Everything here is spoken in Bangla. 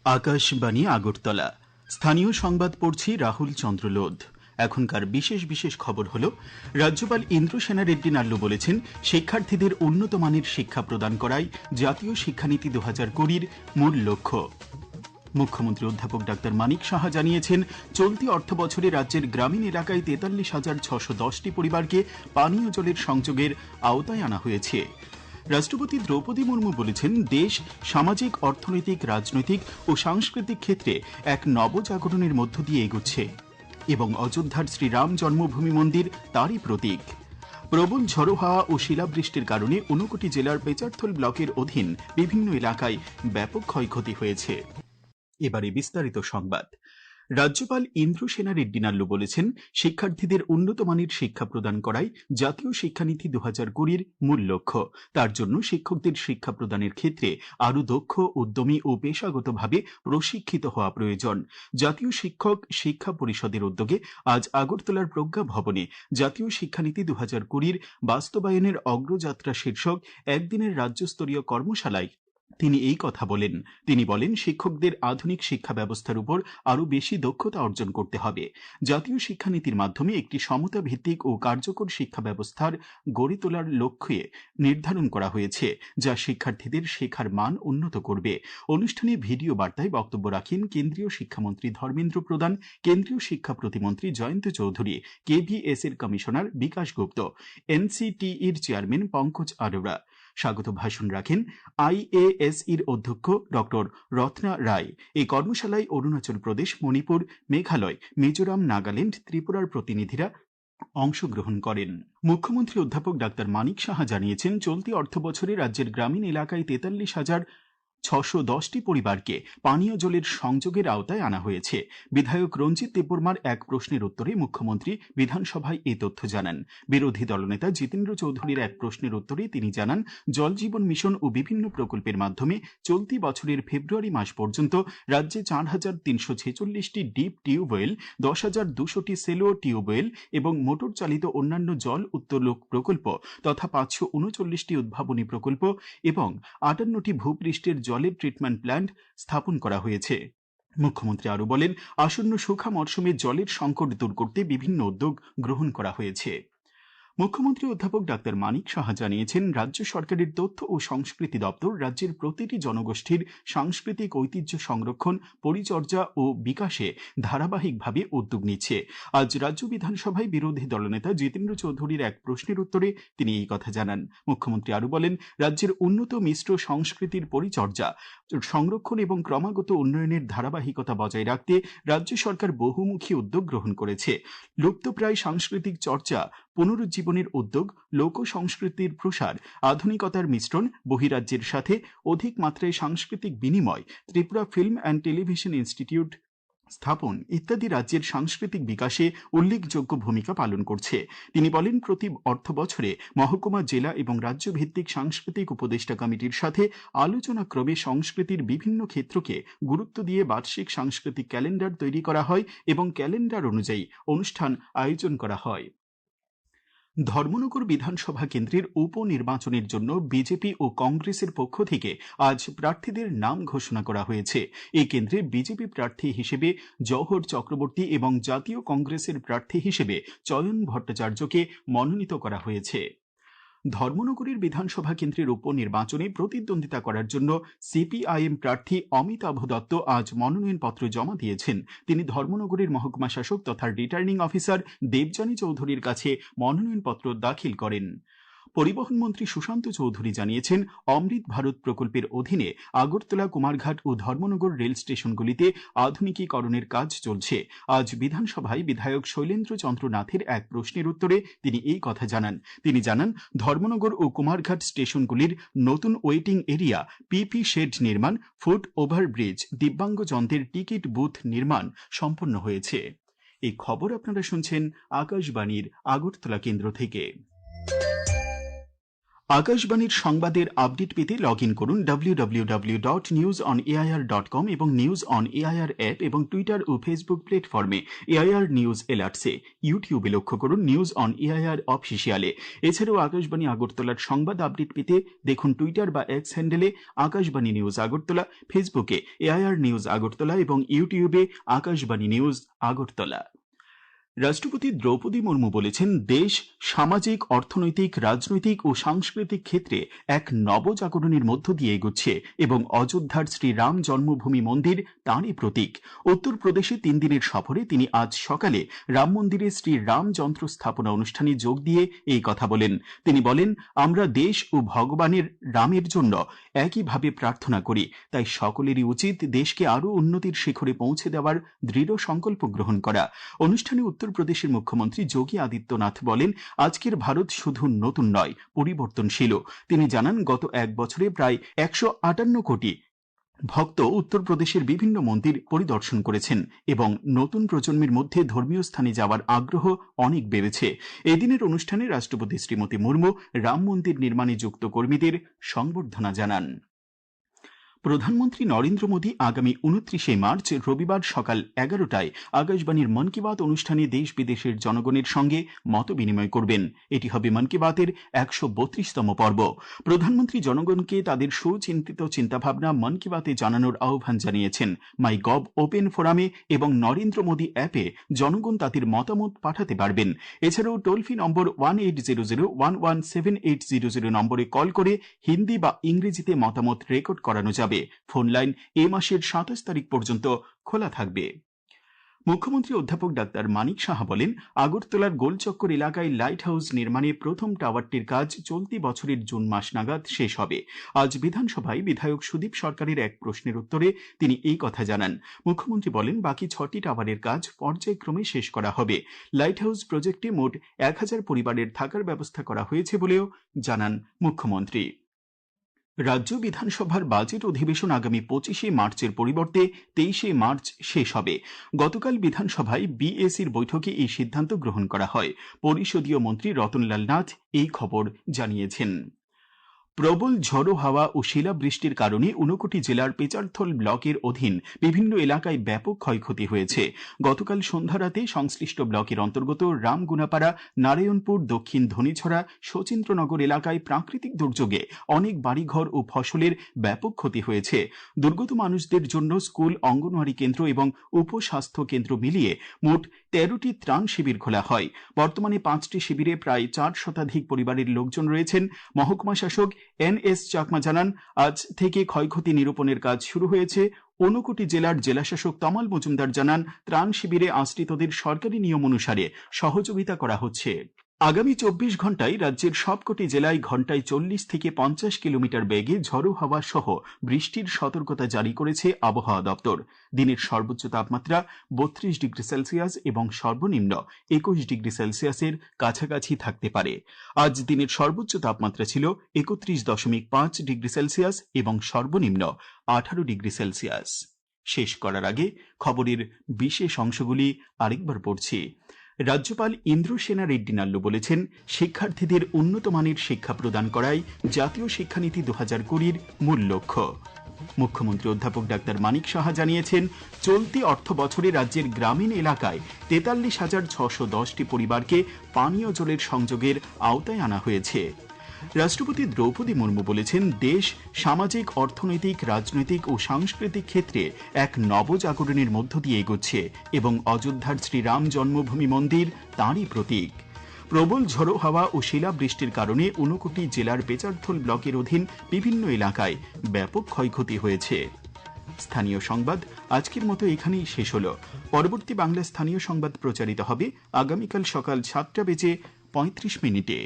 আকাশবাণী আগরতলা। স্থানীয় সংবাদ পড়ছি রাহুল চন্দ্র লোধ। এখনকার বিশেষ বিশেষ খবর হলো, রাজ্যপাল ইন্দ্রসেনা রেড্ডি নাল্লু বলেছেন, শিক্ষার্থীদের উন্নত মানের শিক্ষা প্রদান করাই জাতীয় শিক্ষানীতি 2020 মূল লক্ষ্য। মুখ্যমন্ত্রী অধ্যাপক ডাক্তার মানিক সাহা জানিয়েছেন, চলতি অর্থবছরে রাজ্যের গ্রামীণ এলাকায় 43,610টি পরিবারকে পানীয় জলের সংযোগের আওতায় আনা হয়েছে। রাষ্ট্রপতি দ্রৌপদী মুর্মু বলেছেন, দেশ সামাজিক, অর্থনৈতিক, রাজনৈতিক ও সাংস্কৃতিক ক্ষেত্রে এক নবজাগরণের মধ্য দিয়ে এগোচ্ছে এবং অযোধ্যার শ্রীরাম জন্মভূমি মন্দির তারই প্রতীক। প্রবল ঝড়ো হাওয়া ও শিলাবৃষ্টির কারণে ঊনকোটি জেলার পেচারথল ব্লকের অধীন বিভিন্ন এলাকায় ব্যাপক ক্ষয়ক্ষতি হয়েছে। এবারে বিস্তারিত সংবাদ। রাজ্যপাল ইন্দ্রসেনা রেড্ডি নাল্লু বলেছেন, শিক্ষার্থীদের উন্নত মানের শিক্ষা প্রদান করাই জাতীয় শিক্ষানীতি 2020 মূল লক্ষ্য। তার জন্য শিক্ষকদের শিক্ষা প্রদানের ক্ষেত্রে আরও দক্ষ, উদ্যমী ও পেশাগতভাবে প্রশিক্ষিত হওয়া প্রয়োজন। জাতীয় শিক্ষক শিক্ষা পরিষদের উদ্যোগে আজ আগরতলার প্রজ্ঞা ভবনে জাতীয় শিক্ষানীতি 2020 বাস্তবায়নের অগ্রযাত্রা শীর্ষক একদিনের রাজ্যস্তরীয় কর্মশালায় তিনি এই কথা বলেন। তিনি বলেন, শিক্ষকদের আধুনিক শিক্ষা ব্যবস্থার উপর আরও বেশি দক্ষতা অর্জন করতে হবে। জাতীয় শিক্ষানীতির মাধ্যমে একটি সমতা ভিত্তিক ও কার্যকর শিক্ষা ব্যবস্থার গড়ে তোলার লক্ষ্যে নির্ধারণ করা হয়েছে, যা শিক্ষার্থীদের শেখার মান উন্নত করবে। অনুষ্ঠানে ভিডিও বার্তায় বক্তব্য রাখেন কেন্দ্রীয় শিক্ষামন্ত্রী ধর্মেন্দ্র প্রধান, কেন্দ্রীয় শিক্ষা প্রতিমন্ত্রী জয়ন্ত চৌধুরী, KVS এর কমিশনার বিকাশ গুপ্ত, NCTEর চেয়ারম্যান পঙ্কজ আরোরা। স্বাগত ভাষণ রাখেন IASEর অধ্যক্ষ ডক্টর রত্না রায়। এই কর্মশালায় অরুণাচল প্রদেশ, মণিপুর, মেঘালয়, মিজোরাম, নাগাল্যান্ড, ত্রিপুরার প্রতিনিধিরা অংশগ্রহণ করেন। মুখ্যমন্ত্রী অধ্যাপক ডাক্তার মানিক সাহা জানিয়েছেন, চলতি অর্থবছরে রাজ্যের গ্রামীণ এলাকায় 43,610টি পরিবারকে পানীয় জলের সংযোগের আওতায় আনা হয়েছে। বিধায়ক রঞ্জিত দেববর্মার এক প্রশ্নের উত্তরে মুখ্যমন্ত্রী বিধানসভায় এ তথ্য জানান। বিরোধী দলনেতা জিতেন্দ্র চৌধুরীর এক প্রশ্নের উত্তরে তিনি জানান, জল জীবন মিশন ও বিভিন্ন প্রকল্পের মাধ্যমে চলতি বছরের ফেব্রুয়ারি মাস পর্যন্ত রাজ্যে 4,346টি ডিপ টিউবওয়েল, 10,200টি সেলো টিউবওয়েল এবং মোটর চালিত অন্যান্য জল উত্তোলক প্রকল্প তথা 539টি উদ্ভাবনী প্রকল্প এবং 58টি ভূপৃষ্ঠের জলের ট্রিটমেন্ট প্ল্যান্ট স্থাপন করা হয়েছে। মুখ্যমন্ত্রী আরও বলেন, আসন্ন শুষ্ক মরশুমে জলের সংকট দূর করতে বিভিন্ন উদ্যোগ গ্রহণ করা হয়েছে। মুখ্যমন্ত্রী অধ্যাপক ডাক্তার মানিক সাহা জানিয়েছেন, রাজ্য সরকারের তথ্য ও সংস্কৃতি দপ্তর রাজ্যের প্রতিটি জনগোষ্ঠীর সাংস্কৃতিক ঐতিহ্য সংরক্ষণ, পরিচর্যা ও বিকাশে ধারাবাহিকভাবে উদ্যোগ নিচ্ছে। আজ রাজ্য বিধানসভায় বিরোধী দলনেতা জিতেন্দ্র চৌধুরীর এক প্রশ্নের উত্তরে তিনি এই কথা জানান। মুখ্যমন্ত্রী আরও বলেন, রাজ্যের উন্নত মিশ্র সংস্কৃতির পরিচর্যা, সংরক্ষণ এবং ক্রমাগত উন্নয়নের ধারাবাহিকতা বজায় রাখতে রাজ্য সরকার বহুমুখী উদ্যোগ গ্রহণ করেছে। লুপ্তপ্রায় সাংস্কৃতিক চর্চা পুনরুজ্জীবনের উদ্যোগ, লোক সংস্কৃতির প্রসার, আধুনিকতার মিশ্রণ, বহিরাজ্যের সাথে অধিক মাত্রায় সাংস্কৃতিক বিনিময়, Tripura film and television institute স্থাপন ইত্যাদি রাজ্যের সাংস্কৃতিক বিকাশে উল্লেখযোগ্য ভূমিকা পালন করছে। তিনি বলেন, প্রতি অর্থবছরে মহকুমা, জেলা এবং রাজ্য ভিত্তিক সাংস্কৃতিক উপদেষ্টা কমিটির সাথে আলোচনা ক্রমে সংস্কৃতির বিভিন্ন ক্ষেত্রকে গুরুত্ব দিয়ে বার্ষিক সাংস্কৃতিক ক্যালেন্ডার তৈরি করা হয় এবং ক্যালেন্ডার অনুযায়ী অনুষ্ঠান আয়োজন করা হয়। ধর্মনগর বিধানসভা কেন্দ্রের উপনির্বাচনের জন্য বিজেপি ও কংগ্রেসের পক্ষ থেকে আজ প্রার্থীদের নাম ঘোষণা করা হয়েছে। এই কেন্দ্রে বিজেপি প্রার্থী হিসেবে জওহর চক্রবর্তী এবং জাতীয় কংগ্রেসের প্রার্থী হিসেবে চয়ন ভট্টাচার্যকে মনোনীত করা হয়েছে। ধর্মনগরের বিধানসভা কেন্দ্রের উপনির্বাচনে প্রতিদ্বন্দ্বিতা করার জন্য CPIM প্রার্থী অমিতাভ দত্ত আজ মনোনয়নপত্র জমা দিয়েছেন। তিনি ধর্মনগরের মহকুমা শাসক তথা রিটার্নিং অফিসার দেবযানী চৌধুরীর কাছে মনোনয়নপত্র দাখিল করেন। পরিবহন মন্ত্রী সুশান্ত চৌধুরী জানিয়েছেন, অমৃত ভারত প্রকল্পের অধীনে আগরতলা, কুমারঘাট ও ধর্মনগর রেল স্টেশনগুলিতে আধুনিকীকরণের কাজ চলছে। আজ বিধানসভায় বিধায়ক শৈলেন্দ্র চন্দ্র নাথের এক প্রশ্নের উত্তরে তিনি এই কথা জানান। তিনি জানান, ধর্মনগর ও কুমারঘাট স্টেশনগুলির নতুন ওয়েটিং এরিয়া, PP শেড নির্মাণ, ফুট ওভারব্রিজ, দিব্যাঙ্গজনদের টিকিট বুথ নির্মাণ সম্পন্ন হয়েছে। এই খবর আপনারা শুনছেন আকাশবাণীর আগরতলা কেন্দ্র থেকে। আকাশবাণীর সংবাদের আপডেট পেতে লগ ইন করুন www.newsonair.com এবং নিউজ অন এআইআর অ্যাপ এবং টুইটার ও ফেসবুক প্ল্যাটফর্মে এআইআর নিউজ অ্যালার্টসে। ইউটিউবে লক্ষ্য করুন নিউজ অন এআইআর অফিসিয়ালে। এছাড়াও আকাশবাণী আগরতলার সংবাদ আপডেট পেতে দেখুন টুইটার বা এক্স হ্যান্ডেলে আকাশবাণী নিউজ আগরতলা, ফেসবুকে এআইআর নিউজ আগরতলা এবং ইউটিউবে আকাশবাণী নিউজ আগরতলা। রাষ্ট্রপতি দ্রৌপদী মুর্মু বলেছেন, দেশ সামাজিক, অর্থনৈতিক, রাজনৈতিক ও সাংস্কৃতিক ক্ষেত্রে এক নবজাগরণের মধ্য দিয়ে এগোচ্ছে এবং অযোধ্যার শ্রীরাম জন্মভূমি মন্দির তাঁরই প্রতীক। উত্তরপ্রদেশে 3 দিনের সফরে তিনি আজ সকালে রাম মন্দিরে শ্রীরাম যন্ত্র স্থাপনা অনুষ্ঠানে যোগ দিয়ে এই কথা বলেন। তিনি বলেন, আমরা দেশ ও ভগবানের রামের জন্য একইভাবে প্রার্থনা করি, তাই সকলেরই উচিত দেশকে আরও উন্নতির শিখরে পৌঁছে দেওয়ার দৃঢ় সংকল্প গ্রহণ করা। অনুষ্ঠানে উত্তরপ্রদেশের মুখ্যমন্ত্রী যোগী আদিত্যনাথ বলেন, আজকের ভারত শুধু নতুন নয়, পরিবর্তনশীল। তিনি জানান, গত 1 বছরে প্রায় 158 কোটি ভক্ত উত্তরপ্রদেশের বিভিন্ন মন্দির পরিদর্শন করেছেন এবং নতুন প্রজন্মের মধ্যে ধর্মীয় স্থানে যাওয়ার আগ্রহ অনেক বেড়েছে। এই দিনের অনুষ্ঠানে রাষ্ট্রপতি শ্রীমতী মুর্মু রাম মন্দির নির্মাণে যুক্ত কর্মীদের সংবর্ধনা জানান। প্রধানমন্ত্রী নরেন্দ্র মোদী আগামী 29 মার্চ রবিবার সকাল 11টায় আকাশবাণীর মন কি বাত অনুষ্ঠানে দেশ বিদেশের জনগণের সঙ্গে মত বিনিময় করবেন। এটি হবে মন কি বাতের 132তম পর্ব। প্রধানমন্ত্রী জনগণকে তাদের সুচিন্তিত চিন্তাভাবনা মন কি বাতে জানানোর আহ্বান জানিয়েছেন। মাই গভ ওপেন ফোরামে এবং নরেন্দ্র মোদী অ্যাপে জনগণ তাদের মতামত পাঠাতে পারবেন। এছাড়াও টোল ফ্রি নম্বর 1800117800 নম্বরে কল করে হিন্দি বা ইংরেজিতে মতামত রেকর্ড করানো যাবে। ফোন লাইন এই মাসের 27 তারিখ পর্যন্ত খোলা থাকবে। মুখ্যমন্ত্রী অধ্যাপক ডাক্তার মানিক সাহা বলেন, আগরতলার গোলচক্কর এলাকায় লাইট হাউস নির্মাণে প্রথম টাওয়ারটির কাজ চলতি বছরের জুন মাস নাগাদ শেষ হবে। আজ বিধানসভায় বিধায়ক সুদীপ সরকারের এক প্রশ্নের উত্তরে তিনি এই কথা জানান। মুখ্যমন্ত্রী বলেন, বাকি 6টি টাওয়ারের কাজ পর্যায়ক্রমে শেষ করা হবে। লাইট হাউস প্রজেক্টে মোট 1000 পরিবারের থাকার ব্যবস্থা করা হয়েছে বলেও জানান মুখ্যমন্ত্রী। রাজ্য বিধানসভার বাজেট অধিবেশন আগামী 25 মার্চের পরিবর্তে 23 মার্চ শেষ হবে। গতকাল বিধানসভায় বিএসির বৈঠকে এই সিদ্ধান্ত গ্রহণ করা হয়। পরিষদীয় মন্ত্রী রতনলাল নাথ এই খবর জানিয়েছেন। প্রবল ঝড়ো হাওয়া ও শিলাবৃষ্টির কারণে ঊনকোটি জেলার পেচারথল ব্লকের অধীন বিভিন্ন এলাকায় ব্যাপক ক্ষয়ক্ষতি হয়েছে। গতকাল সন্ধ্যা রাতে সংশ্লিষ্ট ব্লকের অন্তর্গত রামগুনাপাড়া, নারায়ণপুর, দক্ষিণ ধনীছড়া, শচীন্দ্রনগর এলাকায় প্রাকৃতিক দুর্যোগে অনেক বাড়িঘর ও ফসলের ব্যাপক ক্ষতি হয়েছে। দুর্গত মানুষদের জন্য স্কুল, অঙ্গনওয়াড়ি কেন্দ্র এবং উপস্বাস্থ্য কেন্দ্র মিলিয়ে মোট 13টি ত্রাণ শিবির খোলা হয়। বর্তমানে 5টি শিবিরে প্রায় 4 শতাধিক পরিবারের লোকজন রয়েছেন। মহকুমা শাসক NS চাকমা জানান, আজ থেকে ক্ষয়ক্ষতি নিরূপণের কাজ শুরু হয়েছে। ঊনকোটি জেলার জেলাশাসক তমাল মজুমদার জানান, ত্রাণ শিবিরে আশ্রিতদের সরকারি নিয়ম অনুসারে সহযোগিতা করা হচ্ছে। আগামী 24 ঘন্টায় রাজ্যের সবকটি জেলায় ঘন্টায় 40 থেকে 50 কিলোমিটার বেগে ঝড়ো হাওয়া সহ বৃষ্টির সতর্কতা জারি করেছে আবহাওয়া দপ্তর। দিনের সর্বোচ্চ তাপমাত্রা 32 ডিগ্রি সেলসিয়াস এবং সর্বনিম্ন 21 ডিগ্রি সেলসিয়াসের কাছাকাছি থাকতে পারে। আজ দিনের সর্বোচ্চ তাপমাত্রা ছিল 31.5 ডিগ্রি সেলসিয়াস এবং সর্বনিম্ন 18 ডিগ্রি সেলসিয়াস। শেষ করার আগে খবরের বিশেষ অংশগুলি আরেকবার পড়ছি। রাজ্যপাল ইন্দ্রসেনা রেড্ডি নাল্লু বলেছেন, শিক্ষার্থীদের উন্নত মানের শিক্ষা প্রদান করাই জাতীয় শিক্ষানীতি 2020 মূল লক্ষ্য। মুখ্যমন্ত্রী অধ্যাপক ডাক্তার মানিক সাহা জানিয়েছেন, চলতি অর্থ বছরে রাজ্যের গ্রামীণ এলাকায় 43,610টি পরিবারকে পানীয় জলের সংযোগের আওতায় আনা হয়েছে। রাষ্ট্রপতি দ্রৌপদী মুর্মু বলেছেন, দেশ সামাজিক, অর্থনৈতিক, রাজনৈতিক ও সাংস্কৃতিক ক্ষেত্রে এক নবজাগরণের মধ্য দিয়ে এগোচ্ছে এবং অযোধ্যার শ্রীরাম জন্মভূমি মন্দির তাঁরই প্রতীক। প্রবল ঝড়ো হাওয়া ও শিলাবৃষ্টির কারণে ঊনকোটি জেলার পেচারথল ব্লকের অধীন বিভিন্ন এলাকায় ব্যাপক ক্ষয়ক্ষতি হয়েছে। স্থানীয় সংবাদ আজকের মতো এখানেই শেষ হলো। পরবর্তী বাংলা স্থানীয় সংবাদ প্রচারিত হবে আগামীকাল সকাল 7:35 মিনিটে।